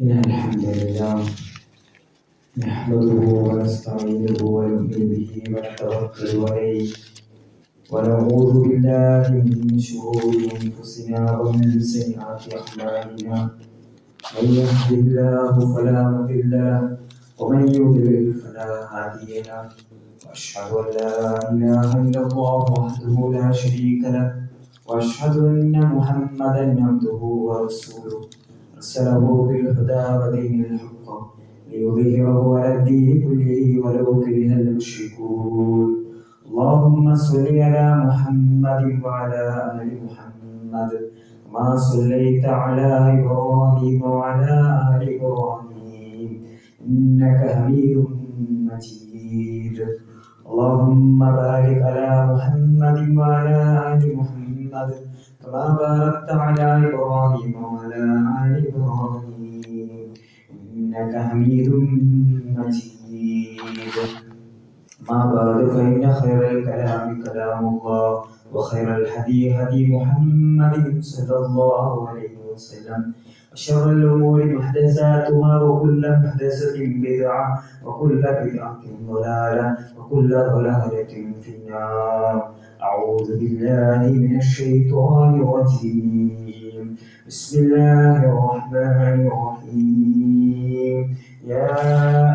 إن الحمد لله نحمده ونستعينه ونؤمن به ونتوكل عليه ونعوذ بالله من شرور أنفسنا ومن سيئات أعمالنا من يهده الله فلا مضل له ومن يضلل فلا هادي له وأشهد أن لا إله إلا الله وحده لا شريك له وأشهد أن محمدا عبده ورسوله أرسله بالهدى ودين الحق ليظهره على الدين كله ولو كره المشركون اللهم صل على محمد وعلى آل محمد كما صليت على إبراهيم وعلى آل إبراهيم إنك حميد مجيد اللهم بارك على محمد وعلى آل محمد كما باركت على إبراهيم وعلى آل إبراهيم إنك حميد مجيد ما بعد فإن خير الكلام كلام الله وخير الهدي هدي محمد صلى الله عليه وسلم وشر الأمور محدثاتها وكل محدثة بدعة وكل بدعة ضلالة وكل ضلالة في النار أعوذ بالله من الشيطان الرجيم بسم الله الرحمن الرحيم يا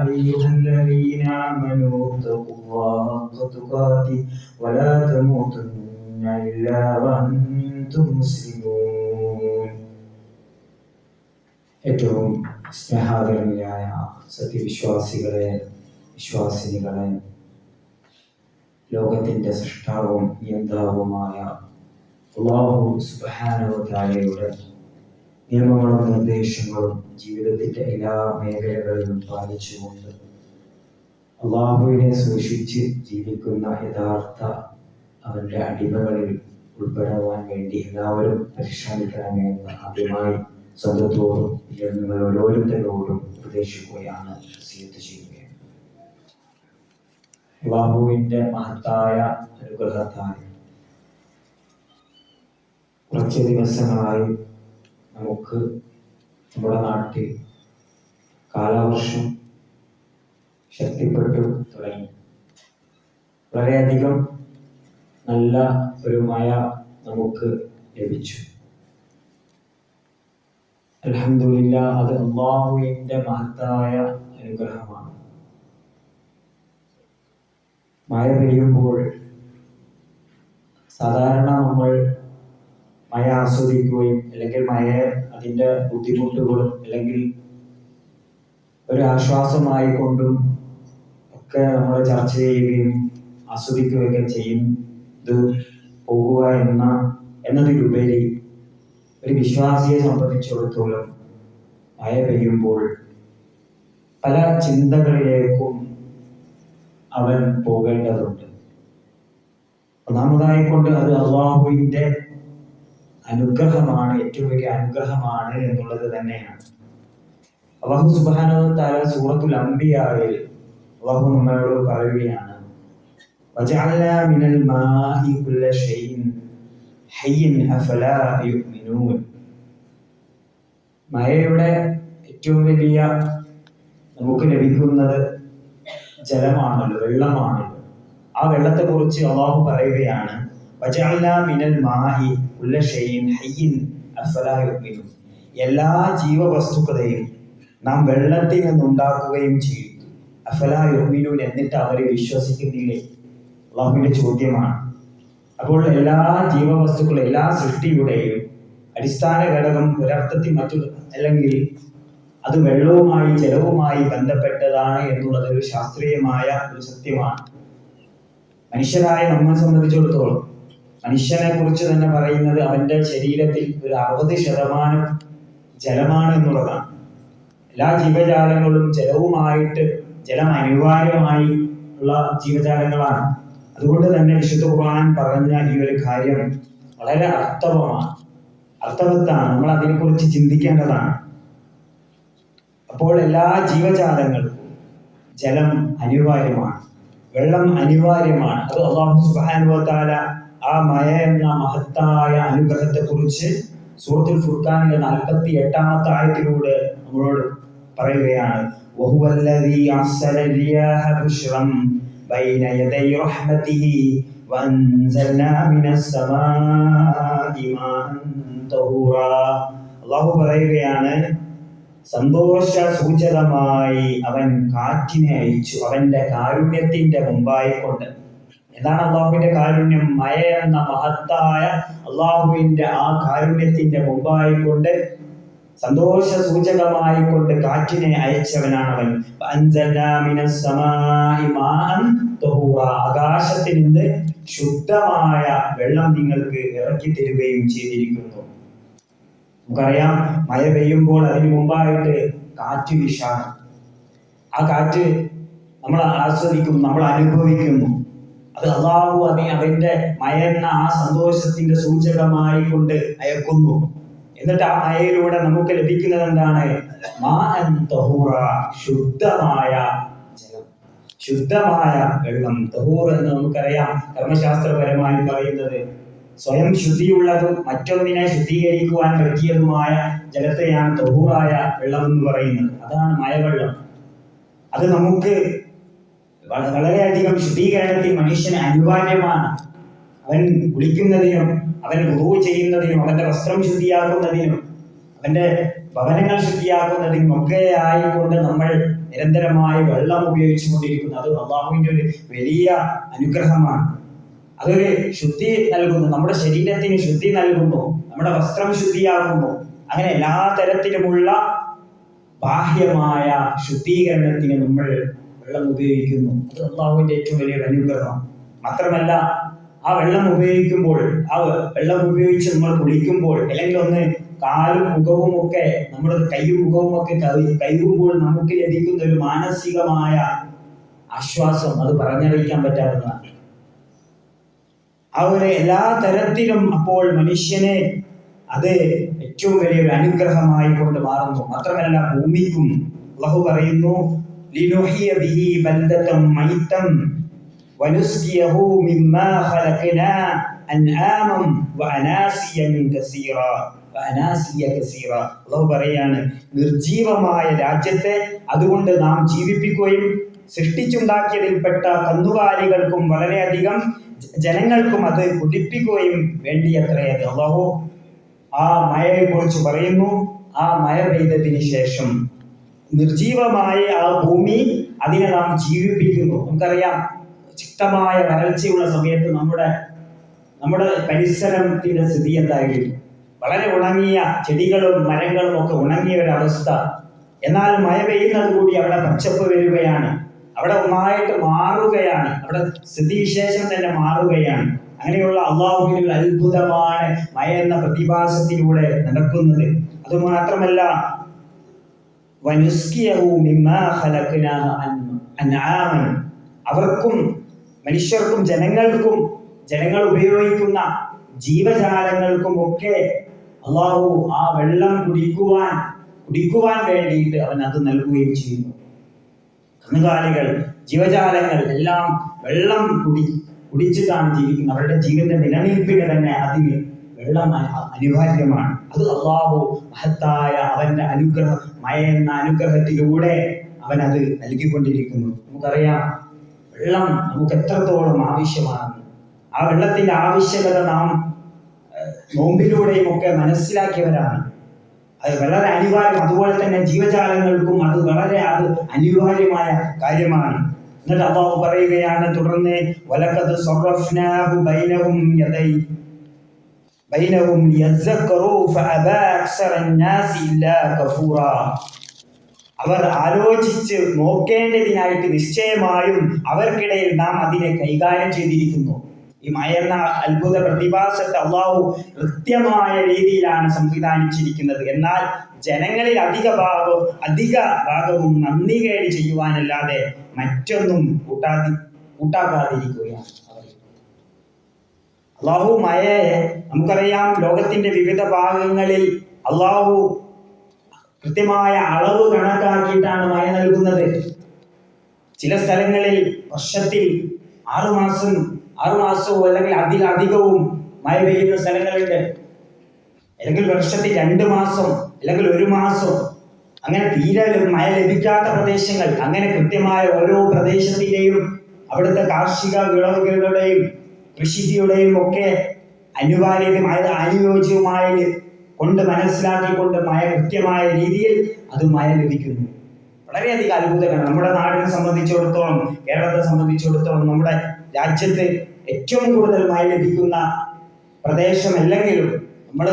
أيها الذين آمنوا اتقوا الله حق تقاته ولا تموتن إلا وأنتم مسلمون ഏറ്റവും സ്നേഹാദരണിയായ സത്യവിശ്വാസികളെ വിശ്വാസിനികളെ ലോകത്തിൻ്റെ സൃഷ്ടാവും നിയന്താവുമായ അല്ലാഹു സുബ്ഹാനഹു വ തആലയുടെ നിയമങ്ങളും നിർദ്ദേശങ്ങളും ജീവിതത്തിൻ്റെ എല്ലാ മേഖലകളിലും പാലിച്ചുകൊണ്ട് അല്ലാഹുവിനെ സൂക്ഷിച്ച് ജീവിക്കുന്ന യഥാർത്ഥ അവരുടെ അടിമകളിൽ ഉൾപ്പെടുവാൻ വേണ്ടി എല്ലാവരും പരിശ്രമിക്കണമെന്ന് ആദ്യമായി സ്വന്തത്തോടും നിങ്ങൾ ഓരോരുത്തരോടും ഉപദേശിക്കുകയാണ് വസിയത്ത് ചെയ്യുകയാണ്. അല്ലാഹുവിൻ്റെ മഹത്തായ അനുഗ്രഹത്താൽ കുറച്ച് ദിവസങ്ങളായി നമുക്ക് നമ്മുടെ നാട്ടിൽ കാലവർഷം ശക്തിപ്പെട്ടു തുടങ്ങി. വളരെയധികം നല്ല ഒരു മഴ നമുക്ക് ലഭിച്ചു. അൽഹംദുലില്ലാ, അത് അല്ലാഹുവിൻ്റെ മഹത്തായ അനുഗ്രഹമാണ്. മഴ പെയ്യുമ്പോൾ സാധാരണ നമ്മൾ മഴ ആസ്വദിക്കുകയും അല്ലെങ്കിൽ മഴ അതിൻ്റെ ബുദ്ധിമുട്ടുകളും അല്ലെങ്കിൽ ഒരു ആശ്വാസമായി കൊണ്ടും ഒക്കെ നമ്മൾ ചർച്ച ചെയ്യുകയും ആസ്വദിക്കുകയൊക്കെ ചെയ്യുന്നത് പോകുക എന്നതിലുപരി ഒരു വിശ്വാസിയെ സംബന്ധിച്ചിടത്തോളം മഴ പെയ്യുമ്പോൾ പല ചിന്തകളിലേക്കും അവൻ പോകേണ്ടതുണ്ട്. ഒന്നാമതായി കൊണ്ട് അത് അല്ലാഹുവിൻ്റെ അനുഗ്രഹമാണ്, ഏറ്റവും വലിയ അനുഗ്രഹമാണ് എന്നുള്ളത് തന്നെയാണ്. അല്ലാഹു സുബ്ഹാനഹു വ തആല സൂറത്തുൽ അംബിയായിൽ അല്ലാഹു നമ്മളോട് പറയുകയാണ്, വജഅൽനാ മിനൽ മാഇ കുല്ല ഷൈഇൻ ഹയ്യിൻ അഫലാ യുഅ്മിനൂൻ. മഴയുടെ ഏറ്റവും വലിയ നമുക്ക് ലഭിക്കുന്നത് ജലമാണല്ലോ, വെള്ളമാണല്ലോ. ആ വെള്ളത്തെ കുറിച്ച് അല്ലാഹു പറയുകയാണ്, വജഅൽനാ മിനൽ മാഇ കുല്ല ഷൈഇൻ ഹയ്യിൻ അഫലാ യുഅ്മിനൂൻ. എല്ലാ ജീവവസ്തുക്കളെയും നാം വെള്ളത്തിൽ നിന്നുണ്ടാക്കുകയും ചെയ്തു. അഫലാ യുഅ്മിനൂൻ, എന്നിട്ട് അവരെ വിശ്വസിക്കുന്നില്ലേ? അല്ലാഹുവിന്റെ ചോദ്യമാണ്. അപ്പോൾ എല്ലാ ജീവവസ്തുക്കളും, എല്ലാ സൃഷ്ടിയുടെയും അടിസ്ഥാന ഘടകം ഒരർത്ഥത്തിൽ അല്ലെങ്കിൽ അത് വെള്ളവുമായി ജലവുമായി ബന്ധപ്പെട്ടതാണ് എന്നുള്ളത് ഒരു ശാസ്ത്രീയമായ ഒരു സത്യമാണ്. മനുഷ്യരായ നമ്മെ സംബന്ധിച്ചിടത്തോളം മനുഷ്യനെ കുറിച്ച് തന്നെ പറയുന്നത് അവന്റെ ശരീരത്തിൽ ഒരു 60% ജലമാണ് എന്നുള്ളതാണ്. എല്ലാ ജീവജാലങ്ങളും ജലം അനിവാര്യമായി ഉള്ള ജീവജാലങ്ങളാണ്. അതുകൊണ്ട് തന്നെ വിശുദ്ധ ഖുർആൻ പറഞ്ഞ ഈ ഒരു കാര്യം വളരെ അർത്ഥവത്താണ്. നമ്മൾ അതിനെക്കുറിച്ച് ചിന്തിക്കേണ്ടതാണ്. അപ്പോൾ എല്ലാ ജീവജാലങ്ങൾക്കും ജലം അനിവാര്യമാണ്, വെള്ളം അനിവാര്യമാണ്. അത് അല്ലാഹു സുബ്ഹാനഹു വ തആല ആ മഴ എന്ന മഹത്തായ അനുഗ്രഹത്തെ കുറിച്ച് സൂറത്തുൽ ഫുർഖാനിലെ 48-ാമത്തെ ആയത്തിലൂടെ നമ്മളോട് പറയുകയാണ്, വഹുവല്ലദീ അർസല റിയാഹ ബുശ്റൻ ബൈന യദൈ റഹ്മതിഹി വഅൻസൽനാ മിനസ് സമാഇ മാഅൻ തഹൂറാ. അല്ലാഹു പറയുകയാണ്, സന്തോഷ സൂചകമായി അവൻ കാറ്റിനെ അയച്ചു അവന്റെ കാരുണ്യത്തിന്റെ മുമ്പായി കൊണ്ട്. എന്താണ് അള്ളാഹുവിന്റെ കാരുണ്യം? മഴ എന്ന മഹത്തായ അള്ളാഹുവിന്റെ ആ കാരുണ്യത്തിന്റെ മുമ്പായി കൊണ്ട്, സന്തോഷ സൂചകമായി കൊണ്ട് കാറ്റിനെ അയച്ചവനാണ് അവൻ. ആകാശത്തിൽ നിന്ന് ശുദ്ധമായ വെള്ളം നിങ്ങൾക്ക് ഇറക്കി തരികയും ചെയ്തിരിക്കുന്നു. നമുക്കറിയാം, മഴ പെയ്യുമ്പോൾ അതിന് മുമ്പായിട്ട് കാറ്റ് വീശാണ്. ആ കാറ്റ് നമ്മൾ ആസ്വദിക്കുന്നു, നമ്മൾ അനുഭവിക്കുന്നു. അത് അള്ളാഹു അതിന്റെ മഴ എന്ന ആ സന്തോഷത്തിന്റെ സൂചകമായി കൊണ്ട് അയക്കുന്നു. എന്നിട്ട് ആ മഴയിലൂടെ നമുക്ക് ലഭിക്കുന്നത് എന്താണ്? മാഅൻ തഹൂറ, ശുദ്ധമായ ജലം, ശുദ്ധമായ വെള്ളം. തഹൂർ എന്ന് നമുക്കറിയാം, കർമ്മശാസ്ത്രപരമായി പറയുന്നത് സ്വയം ശുദ്ധിയുള്ളതും മറ്റൊന്നിനെ ശുദ്ധീകരിക്കുവാൻ പറ്റിയതുമായ ജലത്തെയാണ് തഹൂറായ വെള്ളം എന്ന് പറയുന്നത്. അതാണ് മഴവെള്ളം. അത് നമുക്ക് വളരെയധികം ശുദ്ധീകരണത്തിൽ മനുഷ്യന് അനിവാര്യമാണ്. അവൻ കുളിക്കുന്നതിനും അവൻ വുളൂ ചെയ്യുന്നതിനും അവന്റെ വസ്ത്രം ശുദ്ധിയാക്കുന്നതിനും അവന്റെ ഭവനങ്ങൾ ശുദ്ധിയാക്കുന്നതിനും ഒക്കെ ആയിക്കൊണ്ട് നമ്മൾ നിരന്തരമായി വെള്ളം ഉപയോഗിച്ചു കൊണ്ടിരിക്കുന്നു. അത് അള്ളാഹുവിന്റെ ഒരു വലിയ അനുഗ്രഹമാണ്. അതൊരു ശുദ്ധി നൽകുന്നു, നമ്മുടെ ശരീരത്തിന് ശുദ്ധി നൽകുന്നു, നമ്മുടെ വസ്ത്രം ശുദ്ധിയാകുന്നു. അങ്ങനെ എല്ലാ തരത്തിലുമുള്ള ബാഹ്യമായ ശുദ്ധീകരണത്തിന് നമ്മൾ വെള്ളം ഉപയോഗിക്കുന്നു. അത് അള്ളാഹുവിന്റെ ഏറ്റവും വലിയൊരു അനുഗ്രഹം. മാത്രമല്ല, ആ വെള്ളം ഉപയോഗിക്കുമ്പോൾ, ആ വെള്ളം ഉപയോഗിച്ച് നമ്മൾ കുളിക്കുമ്പോൾ, അല്ലെങ്കിൽ ഒന്ന് കാലും മുഖവും ഒക്കെ, നമ്മുടെ കൈയും മുഖവും ഒക്കെ കഴുകുമ്പോൾ നമുക്ക് ലഭിക്കുന്ന ഒരു മാനസികമായ ആശ്വാസം അത് പറഞ്ഞറിയിക്കാൻ പറ്റാത്തതാണ്. ആ ഒരു എല്ലാ തരത്തിലും അപ്പോൾ മനുഷ്യനെ അത് ഏറ്റവും വലിയൊരു അനുഗ്രഹമായി കൊണ്ട് മാറുന്നു. മാത്രമല്ല, ഭൂമിക്കും അല്ലാഹു പറയുന്നു, ലിനുഹിയ ബിഹി ബൽദതൻ മൈതൻ വനുസ്ഖിയഹു മിമ്മാ ഖലഖനാ അൻആമൻ വഅനാസിയൻ കസീറ കസീറ. അല്ലാഹു പറയാണ്, നിർജീവമായ രാജ്യത്തെ അതുകൊണ്ട് നാം ജീവിപ്പിക്കുകയും സൃഷ്ടിച്ചുണ്ടാക്കിയതിൽപ്പെട്ട കന്നുകാലികൾക്കും വളരെയധികം ജനങ്ങൾക്കും അത് കുടിപ്പിക്കുകയും വേണ്ടിയത്രേ. അല്ലാഹു ആ മഴയെ കുറിച്ച് പറയുന്നു. ആ മഴ പെയ്തതിന് ശേഷം നിർജീവമായ ആ ഭൂമി അതിനെ നാം ജീവിപ്പിക്കുന്നു. നമുക്കറിയാം, ശക്തമായ വരൾച്ചയുള്ള സമയത്ത് നമ്മുടെ പരിസരത്തിന്റെ സ്ഥിതി എന്തായിരുന്നു? വളരെ ഉണങ്ങിയ ചെടികളും മരങ്ങളും ഒക്കെ ഉണങ്ങിയ ഒരവസ്ഥ. എന്നാൽ മഴ പെയ്യുന്നത് കൂടി അവിടെ പച്ചപ്പ് വരികയാണ്, അവിടെ ഒന്നായിട്ട് മാറുകയാണ്, അവിടെ സ്ഥിതിവിശേഷം തന്നെ മാറുകയാണ്. അങ്ങനെയുള്ള അള്ളാഹുവിന്റെ അത്ഭുതമാണ് മഴ എന്ന പ്രതിഭാസത്തിലൂടെ നടക്കുന്നത്. അതുമാത്രമല്ല, അവർക്കും മനുഷ്യർക്കും ജനങ്ങൾ ഉപയോഗിക്കുന്ന ജീവജാലങ്ങൾക്കും ഒക്കെ അള്ളാഹു ആ വെള്ളം കുടിക്കുവാൻ വേണ്ടിയിട്ട് അവൻ അത് നൽകുകയും ചെയ്യുന്നു. കന്നുകാലികൾ, ജീവജാലങ്ങൾ എല്ലാം വെള്ളം കുടിച്ചിട്ടാണ് ജീവിക്കുന്നത്. അവരുടെ ജീവന്റെ നിലനിൽപ്പിന് തന്നെ അതിന് വെള്ളം അനിവാര്യമാണ്. അത് അള്ളാഹു മഹത്തായ അവന്റെ അനുഗ്രഹം, മഴ എന്ന അനുഗ്രഹത്തിലൂടെ അവൻ അത് നൽകിക്കൊണ്ടിരിക്കുന്നു. നമുക്കറിയാം, വെള്ളം നമുക്ക് എത്രത്തോളം ആവശ്യമാണെന്ന്. ആ വെള്ളത്തിന്റെ ആവശ്യകത നാം നോമ്പിലൂടെയും ഒക്കെ മനസ്സിലാക്കിയവരാണ്. അത് വളരെ അനിവാര്യം. അതുപോലെ തന്നെ ജീവജാലങ്ങൾക്കും അത് വളരെ അനിവാര്യമായ കാര്യമാണ്. എന്നിട്ട് അല്ലാഹു പറയുകയാണ് തുടർന്ന്, വലഖദ് സർറഫ്നാഹു ബൈനഹും ലിയസ്സക്കറൂ ഫഅബാ അക്സറന്നാസി ഇല്ലാ കഫൂറാ. അവർ ആലോചിച്ച് നോക്കേണ്ടതിനായിട്ട് നിശ്ചയമായും അവർക്കിടയിൽ നാം അതിനെ കൈകാര്യം ചെയ്തിരിക്കുന്നു. ഈ മഴ എന്ന അത്ഭുത പ്രതിഭാസത്തെ അള്ളാഹു കൃത്യമായ രീതിയിലാണ് സംവിധാനിച്ചിരിക്കുന്നത്. എന്നാൽ ജനങ്ങളിൽ അധിക ഭാഗവും നന്ദി കേട് ചെയ്യുവാനല്ലാതെ മറ്റൊന്നും കൂട്ടാക്കാതിരിക്കുകയാണ്. അള്ളാഹു മഴയെ, നമുക്കറിയാം, ലോകത്തിന്റെ വിവിധ ഭാഗങ്ങളിൽ അള്ളാഹു കൃത്യമായ അളവ് കണക്കാക്കിയിട്ടാണ് മഴ നൽകുന്നത്. ചില സ്ഥലങ്ങളിൽ വർഷത്തിൽ 6 മാസവും അല്ലെങ്കിൽ അതിലധികവും മഴ പെയ്യുന്ന സ്ഥലങ്ങളുണ്ട്. അല്ലെങ്കിൽ വർഷത്തിൽ 2 മാസം അല്ലെങ്കിൽ 1 മാസം അങ്ങനെ തീരെ മഴ ലഭിക്കാത്ത പ്രദേശങ്ങൾ, അങ്ങനെ കൃത്യമായ ഓരോ പ്രദേശത്തിന്റെയും അവിടുത്തെ കാർഷിക വിളവുകളുടെയും കൃഷിയുടെയും ഒക്കെ അനിവാര്യമായ അനുയോജ്യമായി കൊണ്ട് മനസ്സിലാക്കിക്കൊണ്ട് മഴ കൃത്യമായ രീതിയിൽ അത് മഴ ലഭിക്കുന്നു. വളരെയധികം അത്ഭുതകരമാണ്. നമ്മുടെ നാടിനെ സംബന്ധിച്ചിടത്തോളം, കേരളത്തെ സംബന്ധിച്ചിടത്തോളം, നമ്മുടെ രാജ്യത്ത് ഏറ്റവും കൂടുതൽ മഴ ലഭിക്കുന്ന പ്രദേശമല്ലെങ്കിലും നമ്മൾ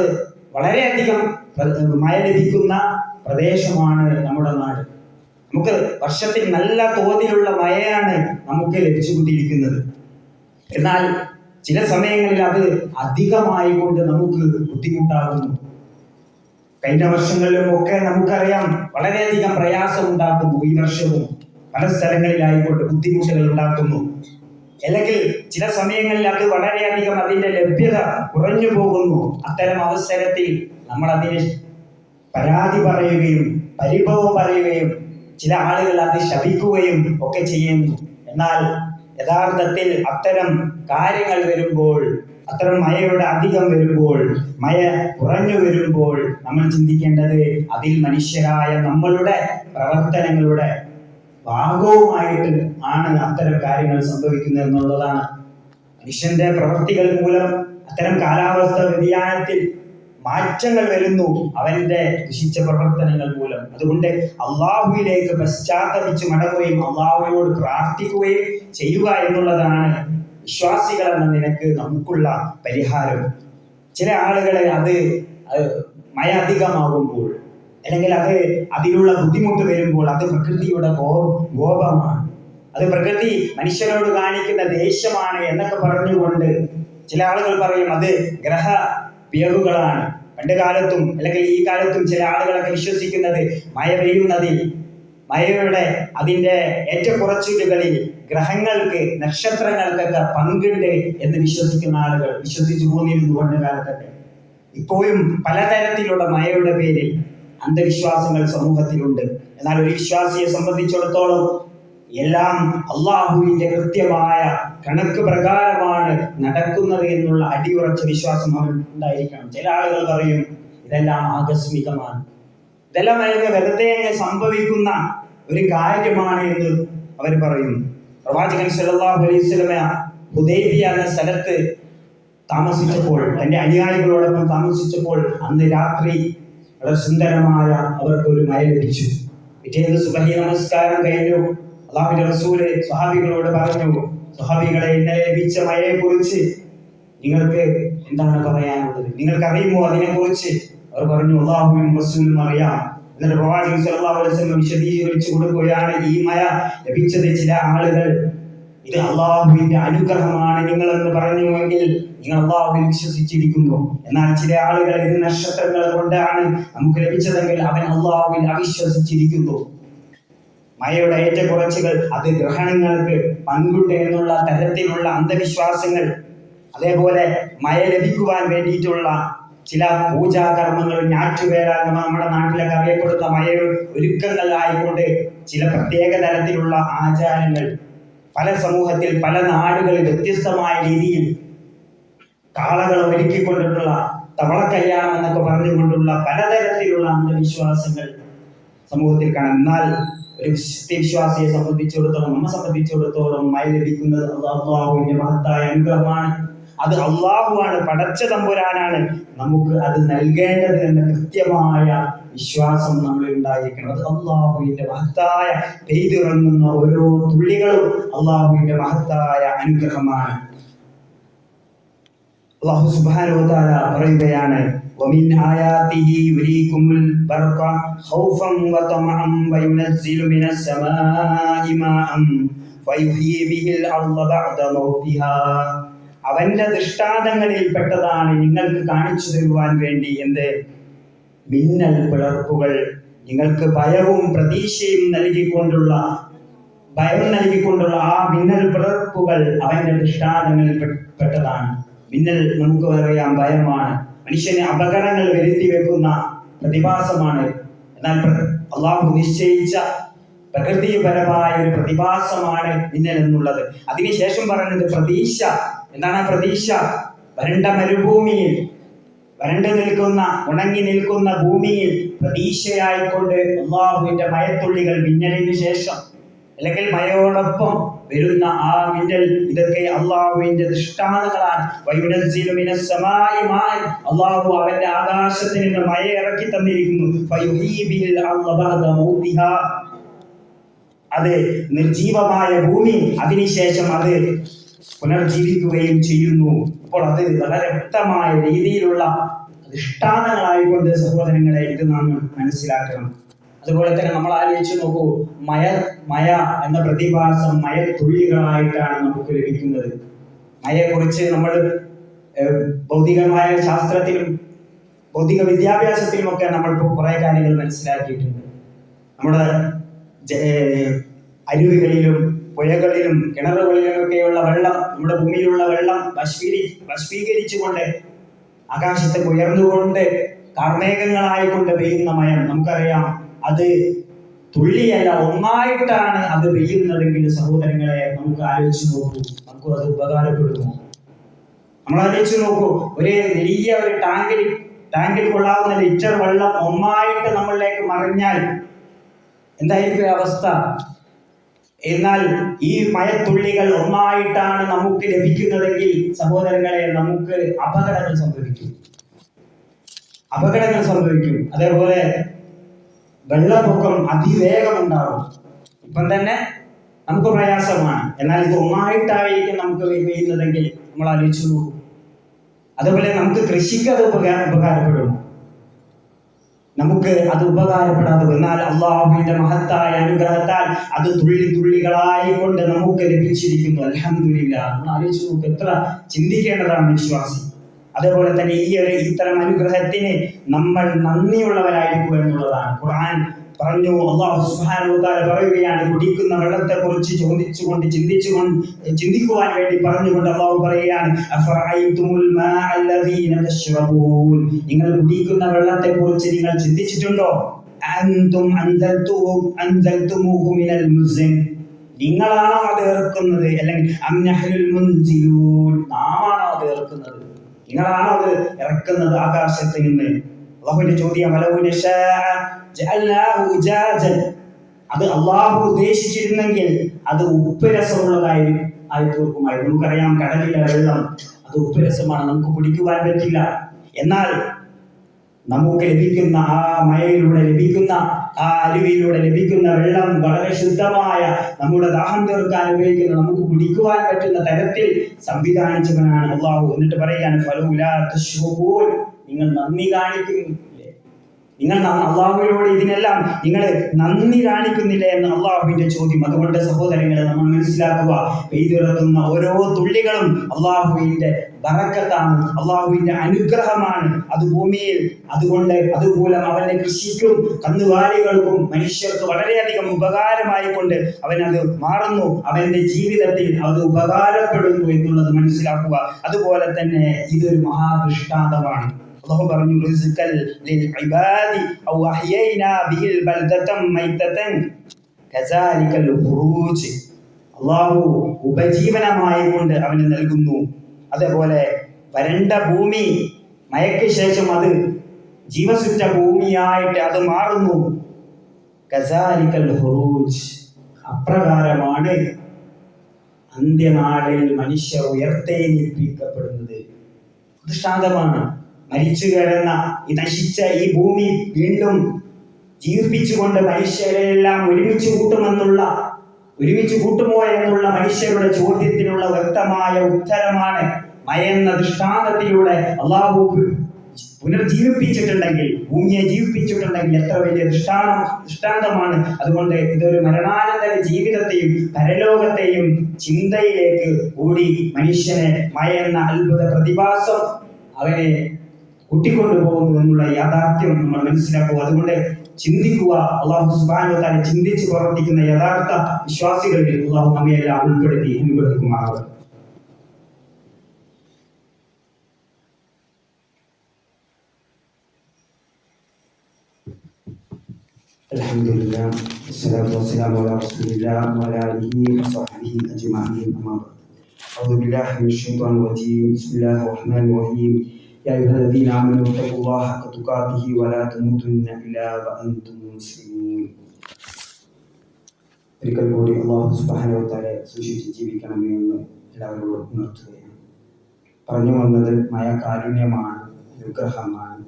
വളരെയധികം മഴ ലഭിക്കുന്ന പ്രദേശമാണ് നമ്മുടെ നാട്. നമുക്ക് വർഷത്തിൽ നല്ല തോതിലുള്ള മഴയാണ് നമുക്ക് ലഭിച്ചുകൊണ്ടിരിക്കുന്നത്. എന്നാൽ ചില സമയങ്ങളിൽ അത് അധികമായി കൊണ്ട് നമുക്ക് ബുദ്ധിമുട്ടാകുന്നു. കഴിഞ്ഞ വർഷങ്ങളിലുമൊക്കെ നമുക്കറിയാം വളരെയധികം പ്രയാസം ഉണ്ടാക്കുന്നു. ഈ വർഷവും പല സ്ഥലങ്ങളിലായിക്കൊണ്ട് ബുദ്ധിമുട്ടുകൾ ഉണ്ടാക്കുന്നു. അല്ലെങ്കിൽ ചില സമയങ്ങളിൽ അത് വളരെയധികം അതിന്റെ ലഭ്യത കുറഞ്ഞു പോകുന്നു. അത്തരം അവസരത്തിൽ നമ്മൾ അതിന് പരാതി പറയുകയും പരിഭവം പറയുകയും ചില ആളുകൾ അത് ശപിക്കുകയും ഒക്കെ ചെയ്യുന്നു. എന്നാൽ യഥാർത്ഥത്തിൽ അത്തരം കാര്യങ്ങൾ വരുമ്പോൾ, അത്തരം മഴയുടെ അധികം വരുമ്പോൾ, മഴ കുറഞ്ഞു വരുമ്പോൾ നമ്മൾ ചിന്തിക്കേണ്ടത് അതിൽ മനുഷ്യരായ നമ്മളുടെ പ്രവർത്തനങ്ങളുടെ ഭാഗവുമായിട്ട് ആണ് അത്തരം കാര്യങ്ങൾ സംഭവിക്കുന്നത് എന്നുള്ളതാണ്. മനുഷ്യന്റെ പ്രവൃത്തികൾ മൂലം അത്തരം കാലാവസ്ഥ വ്യതിയാനത്തിൽ മാറ്റങ്ങൾ വരുന്നു, അവന്റെ ദുഷിച്ച പ്രവർത്തനങ്ങൾ മൂലം. അതുകൊണ്ട് അള്ളാഹുവിലേക്ക് പശ്ചാത്തപിച്ച് മടങ്ങുകയും അള്ളാഹുവിനോട് പ്രാർത്ഥിക്കുകയും ചെയ്യുക എന്നുള്ളതാണ് വിശ്വാസികൾ എന്ന നിലക്ക് നമുക്കുള്ള പരിഹാരം. ചില ആളുകളെ അത് മഴ അധികമാകുമ്പോൾ അല്ലെങ്കിൽ അത് അതിലുള്ള ബുദ്ധിമുട്ട് വരുമ്പോൾ അത് പ്രകൃതിയുടെ കോപമാണ്, അത് പ്രകൃതി മനുഷ്യരോട് കാണിക്കുന്ന ദേഷ്യമാണ് എന്നൊക്കെ പറഞ്ഞുകൊണ്ട് ചില ആളുകൾ പറയും അത് ഗ്രഹ പിഴവുകളാണ്. പണ്ട് കാലത്തും അല്ലെങ്കിൽ ഈ കാലത്തും ചില ആളുകളൊക്കെ വിശ്വസിക്കുന്നത് മഴ പെയ്യുന്നതിൽ, മഴയുടെ അതിൻ്റെ ഏറ്റക്കുറച്ചിലുകളിൽ ഗ്രഹങ്ങൾക്ക് നക്ഷത്രങ്ങൾക്കൊക്കെ പങ്കുണ്ട് എന്ന് വിശ്വസിക്കുന്ന ആളുകൾ വിശ്വസിച്ചു പോന്നിരുന്നു പണ്ട് കാലത്തൊക്കെ. ഇപ്പോഴും പലതരത്തിലുള്ള മഴയുടെ പേരിൽ അന്ധവിശ്വാസങ്ങൾ സമൂഹത്തിലുണ്ട്. എന്നാൽ ഒരു വിശ്വാസിയെ സംബന്ധിച്ചിടത്തോളം എല്ലാം അള്ളാഹുവിന്റെ കൃത്യമായ കണക്ക് പ്രകാരമാണ് നടക്കുന്നത് എന്നുള്ള അടിയുറച്ച വിശ്വാസം അവൻ ഉണ്ടായിരിക്കണം. ചില ആളുകൾ പറയും ഇതെല്ലാം ആകസ്മികമാണ്, ഇതെല്ലാം വെറുതെ സംഭവിക്കുന്ന ഒരു കാര്യമാണ് എന്ന് അവർ പറയും. പ്രവാചകൻ സല്ലല്ലാഹു അലൈഹി വസല്ലം ഹുദൈബിയ എന്ന സ്ഥലത്ത് താമസിച്ചപ്പോൾ, തന്റെ അനുയായികളോടൊപ്പം താമസിച്ചപ്പോൾ അന്ന് രാത്രി വളരെ സുന്ദരമായ അവർക്ക് ഒരു മഴ ലഭിച്ചു. പിറ്റേന്ന് സുബഹി നമസ്കാരം കഴിഞ്ഞു. അല്ലാഹുവിന്റെ റസൂല് സ്വഹാബികളോട് പറഞ്ഞു, സ്വഹാബികളെ, ഇന്നലെ ലഭിച്ച മഴയെ കുറിച്ച് നിങ്ങൾക്ക് എന്താണ് പറയാനുള്ളത്? നിങ്ങൾക്ക് അറിയുമോ അതിനെ കുറിച്ച്? അവർ പറഞ്ഞു, അല്ലാഹുവും റസൂലും അറിയാം. എന്നിട്ട് പ്രവാചകൻ സല്ലല്ലാഹു അലൈഹി വസല്ലം വിശദീകരിച്ചു കൊടുക്കുകയാണ്, ഈ മഴ ലഭിച്ചത് ചില ആളുകൾ ഇത് അള്ളാഹുവിന്റെ അനുഗ്രഹമാണ് നിങ്ങളെന്ന് പറഞ്ഞുവെങ്കിൽ നിങ്ങൾ അള്ളാഹുവിൽ വിശ്വസിച്ചിരിക്കുന്നു. എന്നാൽ ചില ആളുകൾ ഇത് നക്ഷത്രങ്ങൾ കൊണ്ടാണ് നമുക്ക് ലഭിച്ചതെങ്കിൽ അവൻ അള്ളാഹുവിൽ അവിശ്വസിച്ചിരിക്കുന്നു. മഴയുടെ ഏറ്റക്കുറച്ചുകൾ അത് ഗ്രഹണങ്ങൾക്ക് പങ്കുണ്ട് എന്നുള്ള തരത്തിലുള്ള അന്ധവിശ്വാസങ്ങൾ, അതേപോലെ മഴ ലഭിക്കുവാൻ വേണ്ടിയിട്ടുള്ള ചില പൂജാകർമ്മങ്ങൾ, ഞാറ്റുവേല നമ്മുടെ നാട്ടിലൊക്കെ അറിയപ്പെടുന്ന മഴ ഒരുക്കങ്ങൾ ആയിക്കൊണ്ട് ചില പ്രത്യേക തരത്തിലുള്ള ആചാരങ്ങൾ പല സമൂഹത്തിൽ പല നാടുകളിൽ വ്യത്യസ്തമായ രീതിയിൽ കാളകൾ ഒരുക്കിക്കൊണ്ടിട്ടുള്ള തവളക്കല്യാണം എന്നൊക്കെ പറഞ്ഞുകൊണ്ടുള്ള പലതരത്തിലുള്ള അന്ധവിശ്വാസങ്ങൾ സമൂഹത്തിൽ കാണാം. എന്നാൽ ഒരു സത്യവിശ്വാസിയെ സംബന്ധിച്ചിടത്തോളം, നമ്മെ സംബന്ധിച്ചിടത്തോളം മഴ ലഭിക്കുന്നത് അള്ളാഹുവിന്റെ മഹത്തായ അനുഗ്രഹമാണ്. അത് അള്ളാഹുവാണ്, പടച്ച തമ്പുരാനാണ് നമുക്ക് അത് നൽകേണ്ടത് എന്ന കൃത്യമായ വിശ്വാസം നമ്മളിൽ ഉണ്ടായിരിക്കണം. അത് അള്ളാഹുവിന്റെ മഹത്തായ പെയ്തിറങ്ങുന്ന ഓരോ തുള്ളികളും അള്ളാഹുവിന്റെ മഹത്തായ അനുഗ്രഹമാണ്. അല്ലാഹു സുബ്ഹാനഹു വ തആല പറയുകയാണ്, ومن آياته يريكم البرق خوفا وطمعا وينزل من السماء ماء فيحيي به الأرض بعد موتها. അവന്റെ ദൃഷ്ടാന്തങ്ങളിൽ പെട്ടതാണ് നിങ്ങൾക്ക് കാണിച്ചു തരുവാൻ വേണ്ടി എന്ത്? മിന്നൽ പിളർപ്പുകൾ. നിങ്ങൾക്ക് ഭയവും പ്രതീക്ഷയും നൽകിക്കൊണ്ടുള്ള ആ മിന്നൽ പിളർപ്പുകൾ അവന്റെ ദൃഷ്ടാന്തങ്ങളിൽ പെട്ടതാണ്. മിന്നൽ നമുക്ക് പറയാം ഭയമാണ്, മനുഷ്യന് അപകടങ്ങൾ വരുത്തി വെക്കുന്ന പ്രതിഭാസമാണ്. എന്നാൽ അള്ളാഹു നിശ്ചയിച്ച പ്രകൃതിപരമായ ഒരു പ്രതിഭാസമാണ് മിന്നൽ എന്നുള്ളത്. അതിനുശേഷം പറയുന്നത് പ്രതീക്ഷ. എന്താണ് പ്രതീക്ഷ? വരണ്ട മരുഭൂമിയിൽ വരണ്ടു നിൽക്കുന്ന ഉണങ്ങി നിൽക്കുന്ന ഭൂമിയിൽ പ്രതീക്ഷയായിക്കൊണ്ട് അള്ളാഹുവിന്റെ മഴത്തുള്ളികൾ മിന്നലിന് ശേഷം അല്ലെങ്കിൽ മഴയോടൊപ്പം വരുന്ന ആ മിന്നൽ, ഇതൊക്കെ അള്ളാഹുവിന്റെ ദൃഷ്ടാന്തങ്ങളാണ്. അള്ളാഹു അവന്റെ ആകാശത്തിൽ നിന്ന് മഴ ഇറക്കി തന്നിരിക്കുന്നു. അത് നിർജീവമായ ഭൂമി അതിനുശേഷം അത് പുനർജീവിക്കുകയും ചെയ്യുന്നു. അപ്പോൾ അത് വളരെ വ്യക്തമായ രീതിയിലുള്ള ദൃഷ്ടാന്തങ്ങളായിക്കൊണ്ട് സഹോദരങ്ങളെ ഇത് നാം മനസ്സിലാക്കണം. അതുപോലെ തന്നെ നമ്മൾ ആലോചിച്ച് നോക്കൂ, മഴ എന്ന പ്രതിഭാസം മഴത്തുള്ളികളായിട്ടാണ് നമുക്ക് ലഭിക്കുന്നത്. മഴയെക്കുറിച്ച് നമ്മൾ ഭൗതികമായ ശാസ്ത്രത്തിലും ഭൗതിക വിദ്യാഭ്യാസത്തിലുമൊക്കെ നമ്മൾ കുറെ കാര്യങ്ങൾ മനസ്സിലാക്കിയിട്ടുണ്ട്. നമ്മുടെ അരുവികളിലും പുഴകളിലും കിണറുകളിലുമൊക്കെയുള്ള വെള്ളം, നമ്മുടെ ഭൂമിയിലുള്ള വെള്ളം ബാഷ്പീകരിച്ചുകൊണ്ട് ആകാശത്ത് ഉയർന്നുകൊണ്ട് കാർമേഘങ്ങളായിക്കൊണ്ട് പെയ്യുന്ന മഴ നമുക്കറിയാം. അത് തുള്ളിയല്ല, ഒന്നായിട്ടാണ് അത് പെയ്യുന്നതെങ്കിൽ സഹോദരങ്ങളെ നമുക്ക് ആലോചിച്ച് നോക്കൂ, നമുക്ക് അത് ഉപകാരപ്പെടുമോ? നമ്മൾ ആലോചിച്ച് നോക്കൂ, ഒരു വലിയ ഒരു ടാങ്കിൽ കൊള്ളാവുന്ന ലിറ്റർ വെള്ളം ഒന്നായിട്ട് നമ്മളിലേക്ക് മറിഞ്ഞാൽ എന്തായിരിക്കും അവസ്ഥ? എന്നാൽ ഈ മഴത്തുള്ളികൾ ഒന്നായിട്ടാണ് നമുക്ക് ലഭിക്കുന്നതെങ്കിൽ സഹോദരങ്ങളെ നമുക്ക് അപകടങ്ങൾ സംഭവിക്കും. അതേപോലെ വെള്ളപ്പൊക്കം അതിവേഗം ഉണ്ടാകും. ഇപ്പം തന്നെ നമുക്ക് പ്രയാസമാണ്, എന്നാൽ ഇത് ഒന്നായിട്ടായിരിക്കും നമുക്ക് പെയ്യുന്നതെങ്കിൽ നമ്മൾ ആലോചിച്ചു നോക്കും. അതുപോലെ നമുക്ക് കൃഷിക്ക് അത് ഉപകാരപ്പെടും, നമുക്ക് അത് ഉപകാരപ്പെടാതെ. എന്നാൽ അള്ളാഹുവിന്റെ മഹത്തായ അനുഗ്രഹത്താൽ അത് തുള്ളികളായിക്കൊണ്ട് നമുക്ക് ലഭിച്ചിരിക്കുന്നു. അൽഹംദുലില്ലാഹ്. നമ്മൾ ആലോചിച്ചു നോക്കും, എത്ര ചിന്തിക്കേണ്ടതാണ് വിശ്വാസി. അതേപോലെ തന്നെ ഇത്തരം അനുഗ്രഹത്തിന് നമ്മൾ നന്ദിയുള്ളവരായിരിക്കും എന്നുള്ളതാണ്. ഖുർആൻ പറഞ്ഞു, അല്ലാഹു സുബ്ഹാനഹു വ തആല പറയുകയാണ്, കുടിക്കുന്ന വെള്ളത്തെ കുറിച്ച് ചിന്തിക്കുവാൻ വേണ്ടി പറഞ്ഞുകൊണ്ട് അല്ലാഹു പറയുകയാണ്, അഫറഅയ്തുമുൽ മാഅ അല്ലദീന തശ്റബൂൻ, നിങ്ങൾ കുടിക്കുന്ന വെള്ളത്തെ കുറിച്ച് നിങ്ങൾ ചിന്തിച്ചിട്ടുണ്ടോ? അൻതും അൻസൽതുമൂഹു മിനൽ മുസ്ലിം, നിങ്ങളാണോ അത് ഇറക്കുന്നത്? അല്ലെങ്കിൽ അം നഹ്നുൽ മുൻസിലൂൻ, നാമാണോ അത് ഇറക്കുന്നത്? നിങ്ങളാണോ അത് ഇറക്കുന്നത് ആകാശത്ത് നിന്ന്? അല്ലാഹുവിന്റെ ചോദ്യം, അത് അള്ളാഹു ഉദ്ദേശിച്ചിരുന്നെങ്കിൽ അത് ഉപ്പ് രസമുള്ളതായി തീർക്കുമായിരുന്നു. നമുക്കറിയാം, കടലിലെ വെള്ളം അത് ഉപ്പ് രസമാണ്, നമുക്ക് കുടിക്കുവാൻ പറ്റില്ല. എന്നാൽ നമുക്ക് ലഭിക്കുന്ന ആ മഴയിലൂടെ ലഭിക്കുന്ന ആ അരുവിയിലൂടെ ലഭിക്കുന്ന വെള്ളം വളരെ ശുദ്ധമായ, നമ്മുടെ ദാഹം തീർക്കാൻ ഉപയോഗിക്കുന്ന, നമുക്ക് കുടിക്കുവാൻ പറ്റുന്ന തരത്തിൽ സംവിധാനിച്ചവനാണ് അള്ളാഹു. എന്നിട്ട് പറയാണ്, ഫലൗലാ തശ്കുറൂൻ, നിങ്ങൾ നന്ദി കാണിക്കുന്നില്ലേ? നിങ്ങൾ അള്ളാഹുവിനോട് ഇതിനെല്ലാം നിങ്ങൾ നന്ദി കാണിക്കുന്നില്ലേ എന്ന് അള്ളാഹുവിന്റെ ചോദ്യം. അതുകൊണ്ട് സഹോദരങ്ങളെ നമ്മൾ മനസ്സിലാക്കുക, പെയ്തിറക്കുന്ന ഓരോ തുള്ളികളും അള്ളാഹുവിന്റെ ബറക്കത്താണ്, അള്ളാഹുവിന്റെ അനുഗ്രഹമാണ്. അത് ഭൂമിയിൽ അതുമൂലം അവന്റെ കൃഷിക്കും കന്നുകാലികൾക്കും മനുഷ്യർക്ക് വളരെയധികം ഉപകാരമായിക്കൊണ്ട് അവനത് മാറുന്നു, അവന്റെ ജീവിതത്തിൽ അത് ഉപകാരപ്പെടുന്നു എന്നുള്ളത് മനസ്സിലാക്കുക. അതുപോലെ തന്നെ ഇതൊരു മഹാദൃഷ്ടാന്തമാണ്. അല്ലാഹു പറഞ്ഞു, റിസ്ഖൽ ലിൽ ഇബാദി ഔ അഹ്യൈനാ ബിഹിൽ ബൽദതൻ മൈതതൻ കസാലികൽ ഖുറൂജ്, അല്ലാഹു ഉപജീവനമായി കൊണ്ട് അവന് നൽകുന്നു. അതേപോലെ വരണ്ട ഭൂമി മഴയ്ക്ക് ശേഷം അത് ജീവസുറ്റ ഭൂമിയായിട്ട് അത് മാറുന്നു. കസാലികൽ ഖുറൂജ്, അപ്രകാരമാണ് അന്ത്യനാളിൽ മനുഷ്യർ ഉയർത്തെഴുന്നേൽപ്പിക്കപ്പെടുന്നത്. ദൃഷ്ടാന്തമാണ്. മരിച്ചു കിടന്ന ഈ നശിച്ച ഈ ഭൂമി വീണ്ടും ജീവിപ്പിച്ചുകൊണ്ട് മനുഷ്യരെല്ലാം ഒരുമിച്ച് കൂട്ടുമോ എന്നുള്ള മനുഷ്യരുടെ ചോദ്യത്തിനുള്ള വ്യക്തമായ ഉത്തരമാണ് മയെന്ന ദൃഷ്ടാന്തത്തിലൂടെ അള്ളാഹു പുനർജീവിപ്പിച്ചിട്ടുണ്ടെങ്കിൽ, ഭൂമിയെ ജീവിപ്പിച്ചിട്ടുണ്ടെങ്കിൽ എത്ര വലിയ ദൃഷ്ടാന്തമാണ്. അതുകൊണ്ട് ഇതൊരു മരണാനന്തര ജീവിതത്തെയും പരലോകത്തെയും ചിന്തയിലേക്ക് കൂടി മനുഷ്യനെ മയെന്ന അത്ഭുത പ്രതിഭാസം അവനെ കൂട്ടിക്കൊണ്ടുപോകുന്നു എന്നുള്ള യാഥാർത്ഥ്യം നമ്മൾ മനസ്സിലാക്കുക. അതുകൊണ്ട് ചിന്തിക്കുക. അല്ലാഹു സുബ്ഹാനഹു വ തആല ചിന്തിച്ച് പ്രവർത്തിക്കുന്ന യഥാർത്ഥ വിശ്വാസികളിൽ അല്ലാഹു നമ്മയെല്ലാം ഉൾപ്പെടുത്തി അനുഗ്രഹിക്കുമാറാകട്ടെ. അൽഹംദുലില്ലാഹ് വസ്സലാത്തു വസ്സലാമു അലാ റസൂലില്ലാഹി വഅലാ ആലിഹി വസഹ്ബിഹി അജ്മഈൻ. അമ്മാ ബഅദ്. അഊദു ബില്ലാഹി മിനശ് ശൈത്വാനിർ റജീം. ബിസ്മില്ലാഹിർ റഹ്മാനിർ റഹീം. യാ അയ്യുഹല്ലദീന ആമനൂ തഖുല്ലാഹ ഹഖ തുഖാതിഹി വലാ തമൂതുന്ന ഇല്ലാ വഅൻതും മുസ്ലിമൂൻ. ഒരിക്കൽ കൂടി അല്ലാഹു സുബ്ഹാനഹു വ തആലയെ സൂക്ഷിച്ച് ജീവിക്കണമേ എന്ന് എല്ലാവരോടും ഉണർത്തുകയാണ്. പറഞ്ഞു വന്നത് മഴ കാരുണ്യമാണ്, അനുഗ്രഹമാണ്.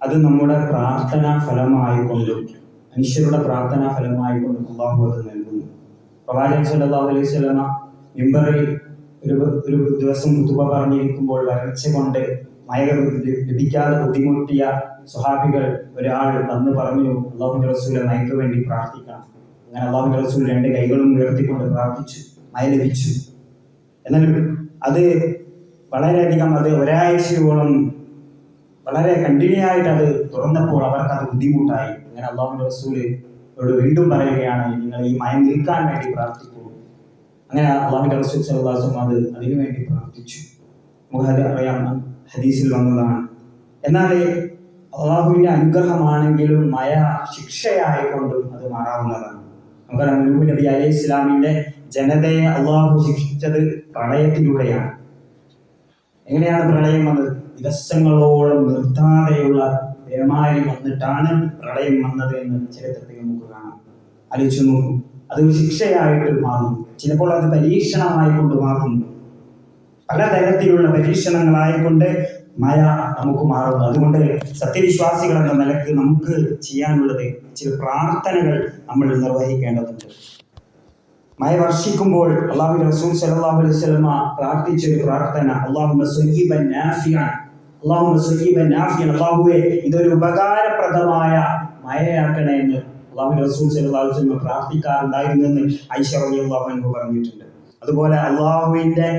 അത് നമ്മുടെ പ്രാർത്ഥനാ ഫലമായിക്കൊണ്ടും മനുഷ്യരുടെ പ്രാർത്ഥനാ ഫലമായിക്കൊണ്ടും അല്ലാഹു അത് നൽകുന്നു. പ്രവാചകൻ സല്ലല്ലാഹു അലൈഹി വസല്ലമ മിമ്പറിൽ ഒരു ദിവസം ഖുതുബ പറഞ്ഞിരിക്കുമ്പോൾ വരൾച്ച കൊണ്ട് മഴ ലഭിക്കാതെ ബുദ്ധിമുട്ടിയ സ്വഹാബികൾ ഒരാൾ വന്ന് പറഞ്ഞു, അല്ലാഹുവിന്റെ റസൂലെ മഴയ്ക്ക് വേണ്ടി പ്രാർത്ഥിക്കണം. അങ്ങനെ അല്ലാഹുവിന്റെ റസൂൽ 2 കൈകളും ഉയർത്തിക്കൊണ്ട് പ്രാർത്ഥിച്ചു, മഴ ലഭിച്ചു. എന്നാൽ അത് വളരെയധികം ഒരാഴ്ചയോളം വളരെ കണ്ടിന്യൂ ആയിട്ട് അത് തുറന്നപ്പോൾ അവർക്ക് അത് ബുദ്ധിമുട്ടായി. അങ്ങനെ അല്ലാഹുവിന്റെ റസൂലോട് വീണ്ടും പറയുകയാണ്, നിങ്ങൾ ഈ മഴ നിൽക്കാൻ വേണ്ടി പ്രാർത്ഥിക്കൂ. അങ്ങനെ അല്ലാഹുവിന്റെ റസൂൽ സല്ലല്ലാഹു അലൈഹി വസല്ലം അതിനു വേണ്ടി പ്രാർത്ഥിച്ചു. നമുക്ക് അറിയാം, ഹദീസിൽ വന്നതാണ്. എന്നാൽ അള്ളാഹുവിന്റെ അനുഗ്രഹമാണെങ്കിലും മഴ ശിക്ഷയായിക്കൊണ്ടും അത് മാറാവുന്നതാണ്. നമുക്കറിയാം, നൂഹ് നബി അലൈഹി ഇസ്ലാമിന്റെ ജനതയെ അള്ളാഹു ശിക്ഷിച്ചത് പ്രളയത്തിലൂടെയാണ്. എങ്ങനെയാണ് പ്രളയം വന്നത്? ദിവസങ്ങളോളം നിർത്താതെയുള്ള പേമാരി വന്നിട്ടാണ് പ്രളയം വന്നത് എന്ന് ചരിത്രത്തിൽ നമുക്ക് കാണാം. ആലോചിച്ചു നോക്കും, അതൊരു ശിക്ഷയായിട്ട് മാറുന്നു. ചിലപ്പോൾ അത് പരീക്ഷണമായിക്കൊണ്ട് മാറുന്നു. പലതരത്തിലുള്ള പരീക്ഷണങ്ങളായിക്കൊണ്ട് മഴ നമുക്ക് മാറുന്നു. അതുകൊണ്ട് സത്യവിശ്വാസികൾ എന്ന നിലക്ക് നമുക്ക് ചെയ്യാനുള്ളത് ചില പ്രാർത്ഥനകൾ നമ്മൾ നിർവഹിക്കേണ്ടതുണ്ട്. മഴ വർഷിക്കുമ്പോൾ അല്ലാഹുവിന്റെ റസൂൽ സല്ലല്ലാഹു അലൈഹി വസല്ലം പ്രാർത്ഥിച്ച ഒരു പ്രാർത്ഥന, അല്ലാഹുമ്മ സ്വയ്യിബൻ നാഫിഅൻ, അല്ലാഹുമ്മ സ്വയ്യിബൻ നാഫിഅൻ, അല്ലാഹുവേ ഇതൊരു ഉപകാരപ്രദമായ മഴയാക്കണേ എന്ന് അല്ലാഹുവിന്റെ റസൂൽ സല്ലല്ലാഹു അലൈഹി വസല്ലം പ്രാർത്ഥിക്കാറുണ്ടായിരുന്നു എന്ന് ആയിഷ റളിയല്ലാഹു അൻഹ പറഞ്ഞിട്ടുണ്ട്. അതുപോലെ അല്ലാഹുവിന്റെ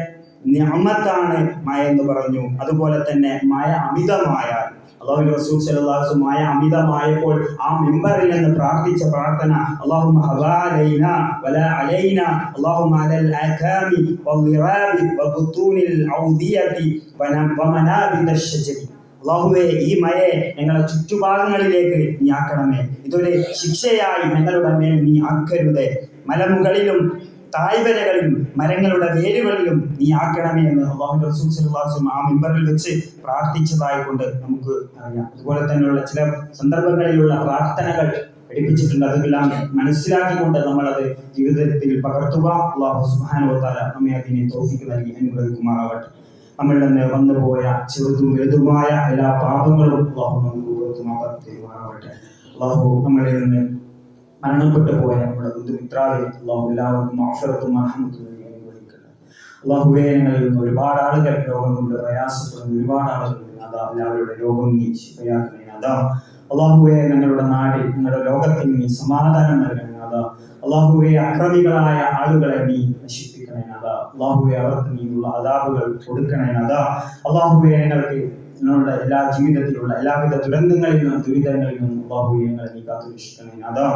നിഅമത്താണ് മഴ എന്ന് പറഞ്ഞു. അതുപോലെ തന്നെ മഴ അമിതമായാൽ, അല്ലാഹുവിന്റെ റസൂൽ സല്ലല്ലാഹു അലൈഹി വസല്ലം മഴ അമിതമായപ്പോൾ ആ മിമ്പറിൽ നിന്ന് പ്രാർത്ഥിച്ച പ്രാർത്ഥന, അല്ലാഹുമ്മ ഹവാലൈനാ വലാ അലൈനാ, അല്ലാഹുമ്മ അലൽ ആകാമി വൽളിറാബി വബുത്തൂനിൽ ഔദിയതി വമനാബിദശ് ശജരി, അല്ലാഹുവേ ഈ മഴയെ ഞങ്ങളുടെ ചുറ്റുഭാഗങ്ങളിലേക്ക് നീ ആക്കണമേ, ഇതൊരു ശിക്ഷയായി ഞങ്ങളുടെ മേൽ നീ ആക്കരുതേ, മലമുകളിലും തായ്വരകളിലും മരങ്ങളുടെ വേരുകളിലും നീ ആക്കണമേ എന്ന് അല്ലാഹുവിന്റെ റസൂൽ സല്ലല്ലാഹു അലൈഹി വസല്ലം ആ മിമ്പറിൽ വെച്ച് പ്രാർത്ഥിച്ചതായിക്കൊണ്ട് നമുക്ക് അറിയാം. അതുപോലെ തന്നെയുള്ള ചില സന്ദർഭങ്ങളിലുള്ള പ്രാർത്ഥനകൾ പഠിപ്പിച്ചിട്ടുണ്ട്. അതെല്ലാം മനസ്സിലാക്കിക്കൊണ്ട് നമ്മളത് ജീവിതത്തിൽ പകർത്തുക. അല്ലാഹു സുബ്ഹാനഹു വ തആല നമ്മെ അതിനെ തൗഫീഖ് നൽകി അനുഗ്രഹിക്കുമാറാവട്ടെ. നമ്മളിൽ നിന്ന് വന്നുപോയ ചെറുതും വലുതുമായ എല്ലാ പാപങ്ങളും അല്ലാഹു നമുക്ക് പുറത്തുമാറാവട്ടെ. അല്ലാഹു നമ്മളിൽ നിന്ന് മരണപ്പെട്ടു പോയ നമ്മുടെ ബന്ധുമിത്രാതെ അല്ലാഹു എല്ലാവർക്കും മഗ്ഫിറത്തും റഹ്മത്തും നൽകി അനുഗ്രഹിക്കട്ടെ. അല്ലാഹുവേ, ഞങ്ങളിൽ നിന്ന് ഒരുപാട് ആളുകൾ രോഗം കൊണ്ട് പ്രയാസപ്പെടുന്ന ഒരുപാട് ആളുകളുണ്ട്. അതാ എല്ലാവരുടെ രോഗം നീ ശിഫയാക്കണേ. അതാ അല്ലാഹുവേ, ഞങ്ങളുടെ നാടിൽ ഞങ്ങളുടെ ലോകത്തിന് നീ സമാധാനം നൽകണേ. അതാ അല്ലാഹുവേ, അക്രമികളായ ആളുകളെ നീ നശിപ്പിക്കണേ. അതാ അല്ലാഹുവേ, അവർക്ക് നീയുള്ള അദാബുകൾ കൊടുക്കണേ. അതാ അല്ലാഹുവേ, ഞങ്ങളുടെ എല്ലാ ജീവിതത്തിലുള്ള എല്ലാവിധ ദുരന്തങ്ങളിൽ നിന്നും ദുരിതങ്ങളിൽ നിന്നും അല്ലാഹുവേ ഞങ്ങളെ നീ കാത്തുരക്ഷിക്കണേ. അതാ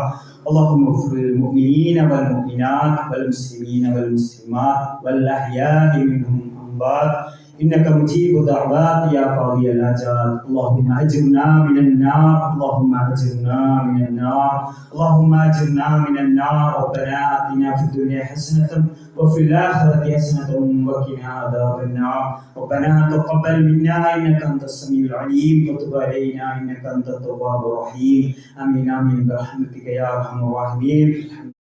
അല്ലാഹുമ്മ ഗ്ഫിറിൽ മുഅ്മിനീന വൽ മുഅ്മിനാത്ത് വൽ മുസ്ലിമീന വൽ മുസ്ലിമാത്ത് വൽ അഹ്യാഇ മിൻഹും അംവാത് إنك مجيب دعوات يا قاضي الحاجات. اللهم أجرنا من النار، اللهم أجرنا من النار، اللهم أجرنا من النار. ربنا آتنا في الدنيا حسنة وفي الآخرة حسنة وقنا عذاب النار. ربنا تقبل منا إنك أنت السميع العليم وتب علينا إنك أنت التواب الرحيم. آمين آمين برحمتك يا أرحم الراحمين.